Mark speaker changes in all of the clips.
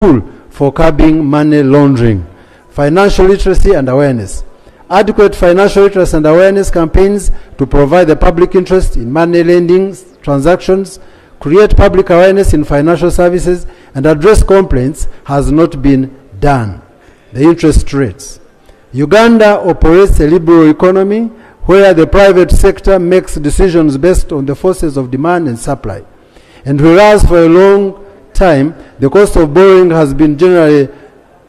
Speaker 1: tool for curbing money laundering. Financial literacy and awareness. Adequate financial literacy and awareness campaigns to provide the public interest in money lending transactions, create public awareness in financial services, and address complaints has not been done. The interest rates. Uganda operates a liberal economy where the private sector makes decisions based on the forces of demand and supply. And whereas for a long time, the cost of borrowing has been generally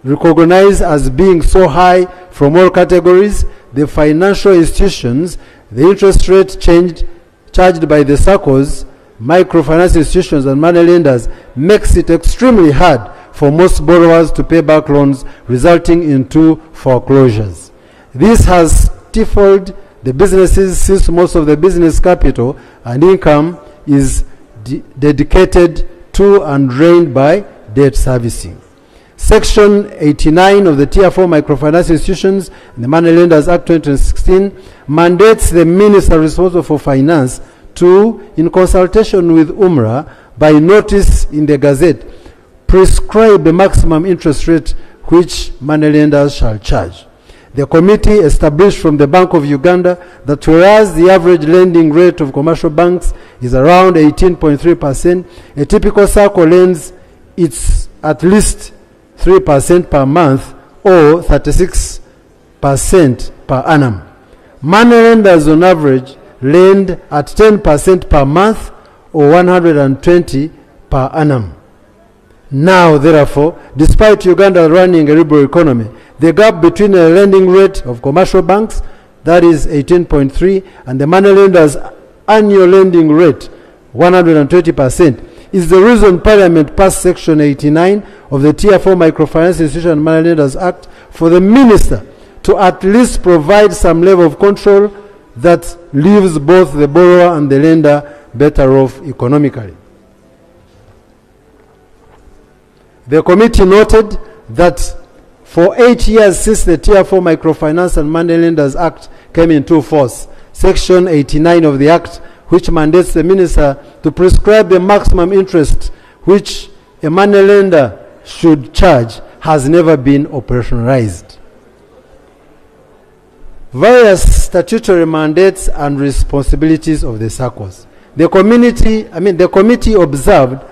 Speaker 1: recognized as being so high from all categories, the financial institutions, the interest rate charged by the SACCOs, microfinance institutions and money lenders makes it extremely hard for most borrowers to pay back loans, resulting into foreclosures. This has stifled the businesses since most of the business capital and income is dedicated to and drained by debt servicing. Section 89 of the Tier 4 Microfinance Institutions and the Money Lenders Act 2016 mandates the Minister responsible for finance to, in consultation with UMRA, by notice in the Gazette, prescribe the maximum interest rate which money lenders shall charge. The committee established from the Bank of Uganda that whereas the average lending rate of commercial banks is around 18.3%, a typical SACCO lends it's at least 3% per month or 36% per annum. Money lenders on average lend at 10% per month or 120 per annum. Now, therefore, despite Uganda running a liberal economy, the gap between the lending rate of commercial banks, that is 18.3, and the money lenders' annual lending rate, 120%, is the reason Parliament passed Section 89 of the Tier 4 Microfinance Institution and Money Lenders Act for the Minister to at least provide some level of control that leaves both the borrower and the lender better off economically. The committee noted that for 8 years since the Tier 4 Microfinance and Money Lenders Act came into force, Section 89 of the Act, which mandates the Minister to prescribe the maximum interest which a money lender should charge, has never been operationalized. Various statutory mandates and responsibilities of the SACCOs. The committee observed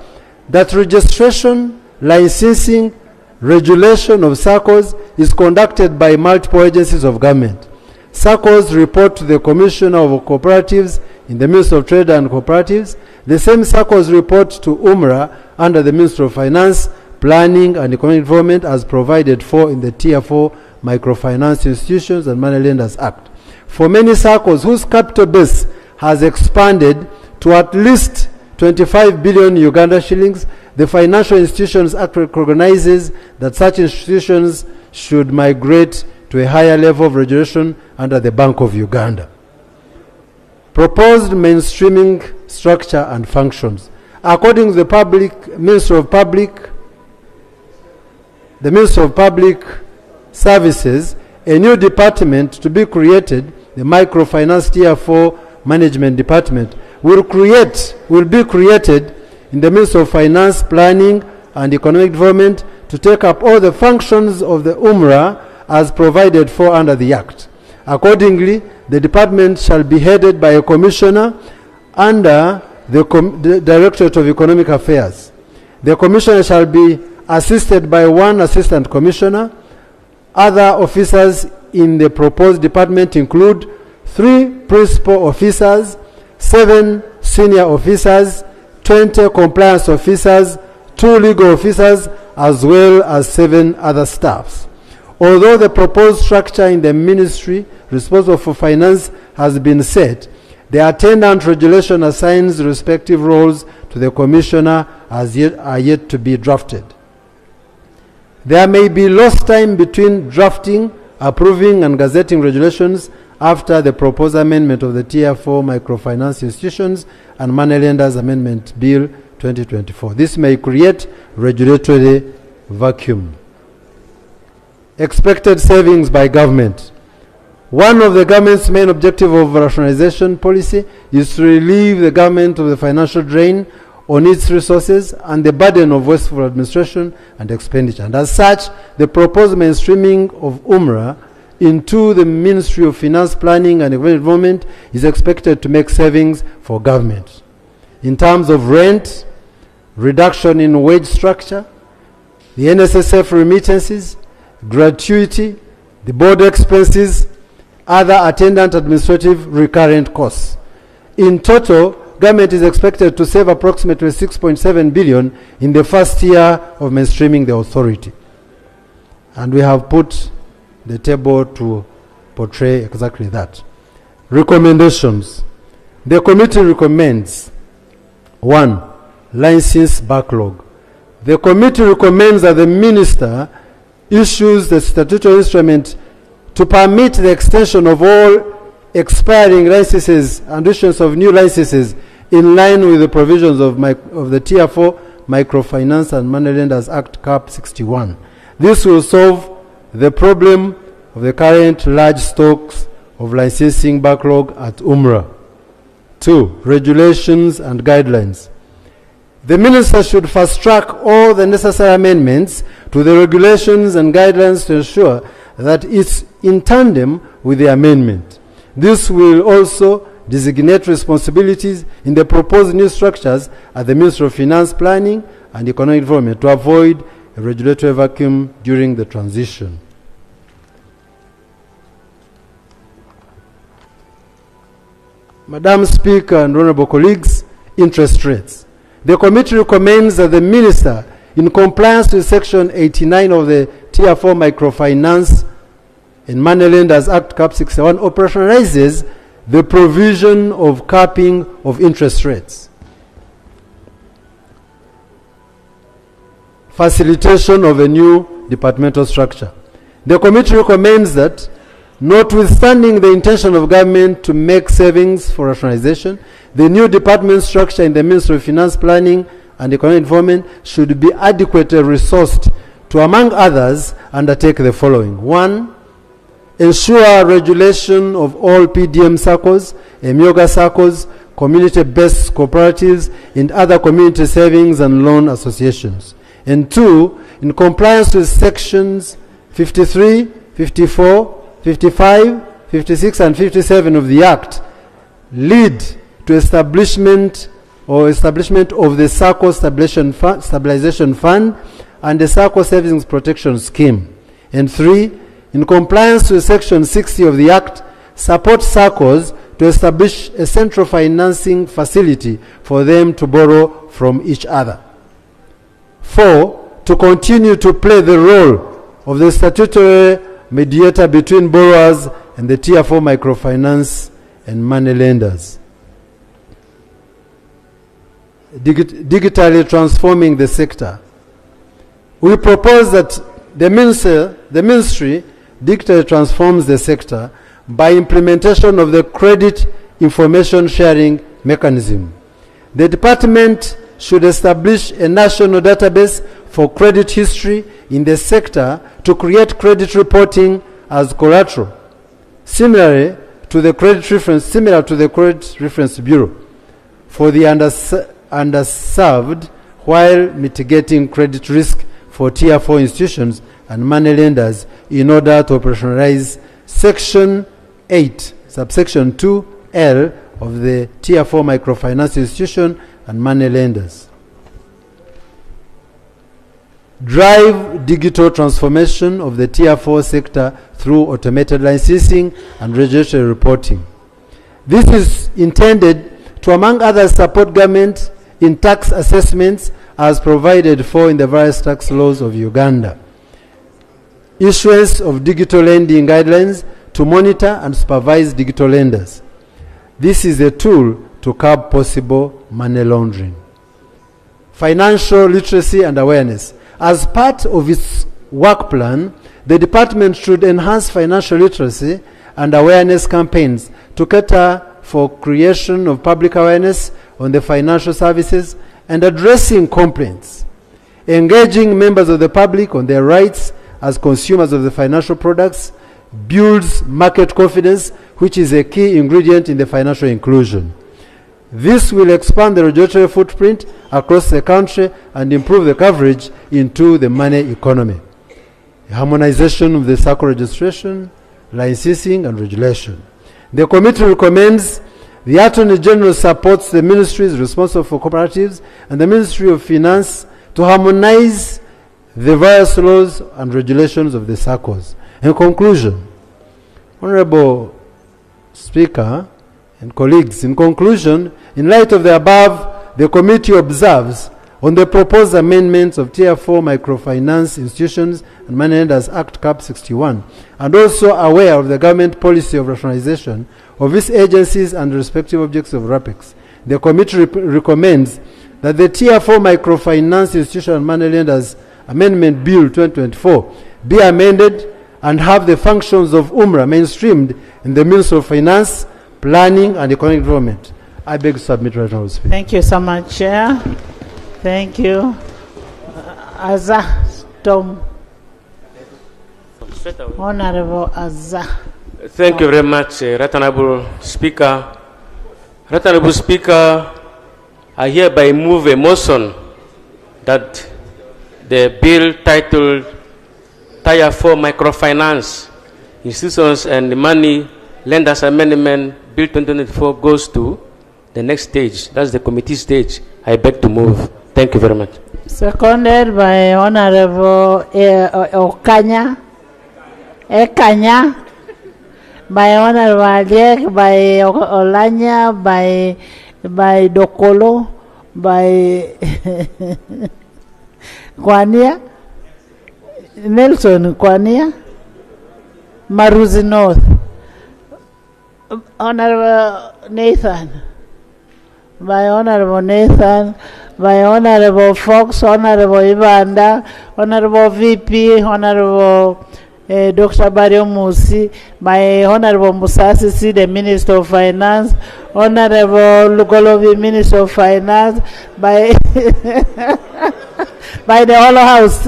Speaker 1: that registration, licensing, regulation of SACCOs is conducted by multiple agencies of government. SACCOs report to the Commissioner of Cooperatives in the Ministry of Trade and Cooperatives. The same SACCOs report to UMRA under the Ministry of Finance, Planning and Economic Development as provided for in the Tier 4 Microfinance Institutions and Money Lenders Act. For many SACCOs whose capital base has expanded to at least 25 billion Uganda shillings, the Financial Institutions Act recognizes that such institutions should migrate to a higher level of regulation under the Bank of Uganda. Proposed mainstreaming structure and functions. According to the Ministry of Public Services, a new department to be created, the Microfinance Tier 4 Management Department, will be created in the Ministry of Finance, Planning and Economic Development to take up all the functions of the UMRA as provided for under the Act. Accordingly, the department shall be headed by a commissioner under the Directorate of Economic Affairs. The commissioner shall be assisted by one assistant commissioner. Other officers in the proposed department include 3 principal officers, 7 senior officers, 20 compliance officers, 2 legal officers, as well as 7 other staffs. Although the proposed structure in the ministry responsible for finance has been set, the attendant regulation assigns respective roles to the commissioner are yet to be drafted. There may be lost time between drafting, approving, and gazetting regulations after the proposed amendment of the Tier 4 Microfinance Institutions and Money Lenders Amendment Bill 2024. This may create regulatory vacuum. Expected savings by government. One of the government's main objectives of rationalization policy is to relieve the government of the financial drain on its resources and the burden of wasteful administration and expenditure. And as such, the proposed mainstreaming of UMRA into the Ministry of Finance, Planning and Environment is expected to make savings for government. In terms of rent, reduction in wage structure, the NSSF remittances, gratuity, the board expenses, other attendant administrative recurrent costs. In total, government is expected to save approximately 6.7 billion in the first year of mainstreaming the authority. And we have put the table to portray exactly that. Recommendations. The committee recommends 1. License backlog. The committee recommends that the minister issues the statutory instrument to permit the extension of all expiring licenses and issuance of new licenses in line with the provisions of the Tier 4 Microfinance and Moneylenders Act CAP 61. This will solve the problem of the current large stocks of licensing backlog at UMRA. 2. Regulations and guidelines. The minister should fast-track all the necessary amendments to the regulations and guidelines to ensure that it's in tandem with the amendment. This will also designate responsibilities in the proposed new structures at the Ministry of Finance, Planning and Economic Development to avoid a regulatory vacuum during the transition. Madam Speaker and honorable colleagues, interest rates. The committee recommends that the minister, in compliance with Section 89 of the Tier 4 Microfinance and Moneylenders Act CAP 61, operationalizes the provision of capping of interest rates. Facilitation of a new departmental structure. The committee recommends that, notwithstanding the intention of government to make savings for rationalization, the new department structure in the Ministry of Finance, Planning and Economic Development should be adequately resourced to, among others, undertake the following. 1. Ensure regulation of all PDM circles, EMIOGA circles, community-based cooperatives, and other community savings and loan associations. And 2. In compliance with sections 53, 54, 55, 56, and 57 of the Act, lead to establishment of the SACCO Stabilization Fund and the SACCO Savings Protection Scheme. And 3. In compliance with Section 60 of the Act, support SACCOs to establish a central financing facility for them to borrow from each other. 4. To continue to play the role of the statutory mediator between borrowers and the Tier 4 microfinance and money lenders. Digitally transforming the sector. We propose that the ministry digitally transforms the sector by implementation of the credit information sharing mechanism. The department should establish a national database for credit history in the sector to create credit reporting as collateral, similar to the Credit Reference Bureau for the underserved, while mitigating credit risk for Tier 4 institutions and money lenders in order to operationalize Section 8, subsection 2L of the Tier 4 microfinance institution and money lenders. Drive digital transformation of the Tier 4 sector through automated licensing and regulatory reporting. This is intended to, among others, support government in tax assessments as provided for in the various tax laws of Uganda. Issuance of digital lending guidelines to monitor and supervise digital lenders. This is a tool to curb possible money laundering. Financial literacy and awareness. As part of its work plan, the department should enhance financial literacy and awareness campaigns to cater for creation of public awareness on the financial services and addressing complaints, engaging members of the public on their rights as consumers of the financial products, builds market confidence, which is a key ingredient in the financial inclusion. This will expand the regulatory footprint across the country and improve the coverage into the money economy. Harmonization of the SACCO registration, licensing and regulation. The committee recommends the Attorney General supports the ministries responsible for cooperatives and the Ministry of Finance to harmonize the various laws and regulations of the SACCOs. In conclusion, Honorable Speaker and colleagues, in conclusion, in light of the above, the committee observes on the proposed amendments of Tier 4 Microfinance Institutions and Money Lenders Act Cap 61, and also aware of the government policy of rationalization of its agencies and respective objects of RAPEX. The committee recommends that the Tier 4 Microfinance Institution and Money Lenders Amendment Bill 2024 be amended and have the functions of UMRA mainstreamed in the Ministry of Finance, Planning and Economic Development. I beg to submit right now.
Speaker 2: Thank you so much, Chair. Thank you. Azza Tom. Honorable Azza.
Speaker 3: Thank you very much, Right Honorable Speaker. Right Honorable Speaker, I hereby move a motion that the bill titled Tier 4 Microfinance Institutions and Money Lenders Amendment Bill 2024 goes to the next stage. That's the committee stage. I beg to move. Thank you very much.
Speaker 2: Seconded by Honorable Okanya. Ekanya. By Honorable Aliek, by Olanya, by Dokolo, by Kwania, Nelson Kwania, Maruzi North, Honorable Nathan, by Honorable Nathan, by Honorable Fox, Honorable Ibanda, Honorable VP, Honorable Dr. Barrio Musi, by Honorable Musasisi, the Minister of Finance, Honorable Lugolovi, Minister of Finance, by by the whole house,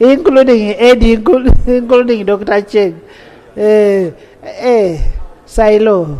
Speaker 2: including Eddie, including Dr. Cheng, Silo.